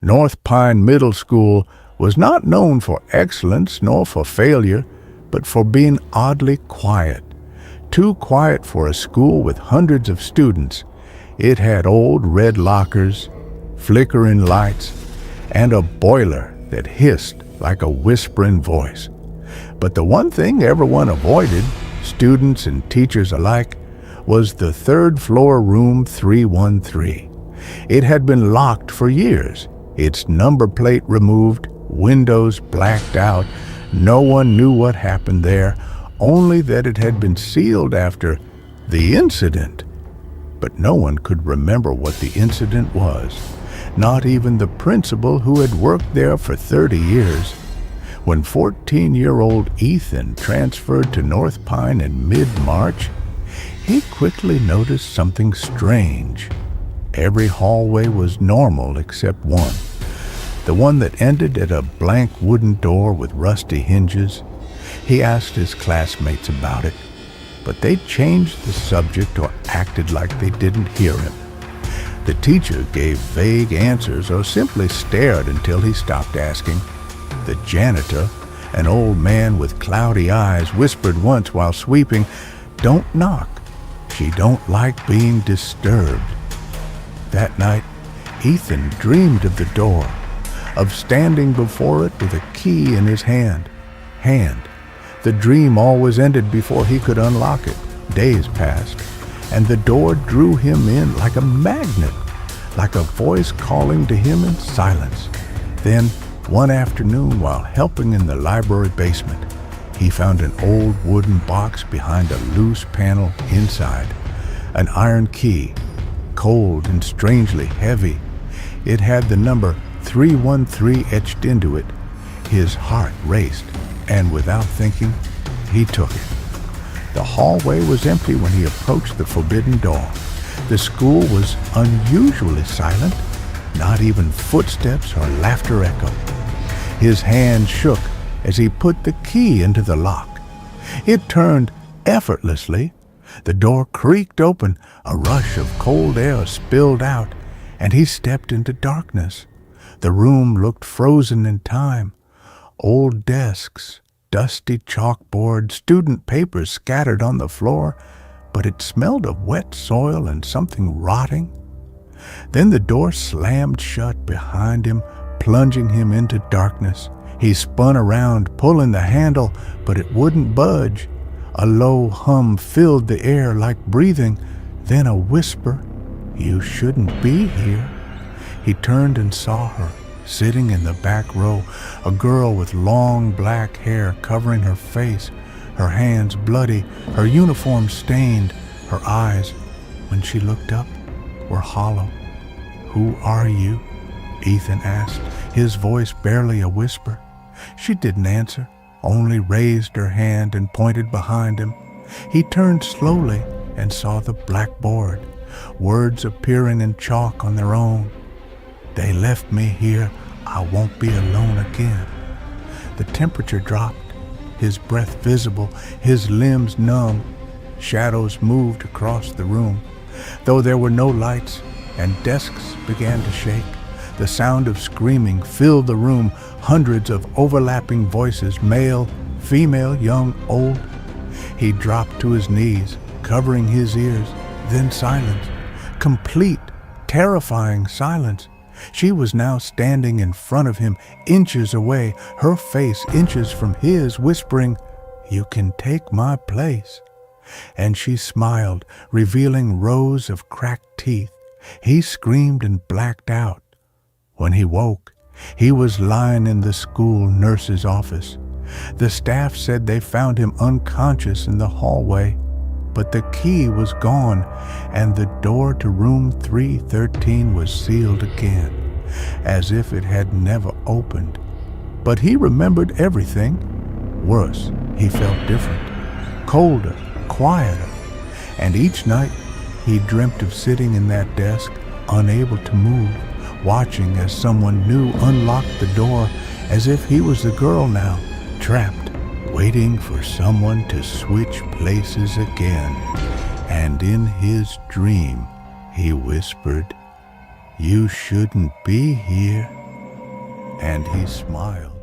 North Pine Middle School was not known for excellence nor for failure, but for being oddly quiet. Too quiet for a school with hundreds of students. It had old red lockers, flickering lights, and a boiler that hissed like a whispering voice. But the one thing everyone avoided, students and teachers alike, was the third-floor room 313. It had been locked for years, its number plate removed, windows blacked out. No one knew what happened there, only that it had been sealed after the incident. But no one could remember what the incident was, not even the principal who had worked there for 30 years. When 14-year-old Ethan transferred to North Pine in mid-March, he quickly noticed something strange. Every hallway was normal except one, the one that ended at a blank wooden door with rusty hinges. He asked his classmates about it, but they changed the subject or acted like they didn't hear him. The teacher gave vague answers or simply stared until he stopped asking. The janitor, an old man with cloudy eyes, whispered once while sweeping, "Don't knock. She don't like being disturbed." That night, Ethan dreamed of the door, of standing before it with a key in his hand. The dream always ended before he could unlock it. Days passed, and the door drew him in like a magnet, like a voice calling to him in silence. Then, one afternoon, while helping in the library basement, he found an old wooden box behind a loose panel inside. An iron key, cold and strangely heavy. It had the number 313 etched into it. His heart raced, and without thinking, he took it. The hallway was empty when he approached the forbidden door. The school was unusually silent, not even footsteps or laughter echoed. His hand shook as he put the key into the lock. It turned effortlessly. The door creaked open, a rush of cold air spilled out, and he stepped into darkness. The room looked frozen in time. Old desks, dusty chalkboard, student papers scattered on the floor, but it smelled of wet soil and something rotting. Then the door slammed shut behind him, plunging him into darkness. He spun around, pulling the handle, but it wouldn't budge. A low hum filled the air like breathing, then a whisper, "You shouldn't be here." He turned and saw her, sitting in the back row, a girl with long black hair covering her face, her hands bloody, her uniform stained. Her eyes, when she looked up, were hollow. "Who are you?" Ethan asked, his voice barely a whisper. She didn't answer, only raised her hand and pointed behind him. He turned slowly and saw the blackboard, words appearing in chalk on their own. "They left me here. I won't be alone again." The temperature dropped, his breath visible, his limbs numb. Shadows moved across the room, though there were no lights, and desks began to shake. The sound of screaming filled the room, hundreds of overlapping voices, male, female, young, old. He dropped to his knees, covering his ears, then silence. Complete, terrifying silence. She was now standing in front of him, inches away, her face inches from his, whispering, "You can take my place." And she smiled, revealing rows of cracked teeth. He screamed and blacked out. When he woke, he was lying in the school nurse's office. The staff said they found him unconscious in the hallway, but the key was gone, and the door to room 313 was sealed again, as if it had never opened. But he remembered everything. Worse, he felt different, colder, quieter, and each night he dreamt of sitting in that desk, unable to move, watching as someone new unlocked the door, as if he was the girl now, trapped, waiting for someone to switch places again. And in his dream, he whispered, "You shouldn't be here." and he smiled.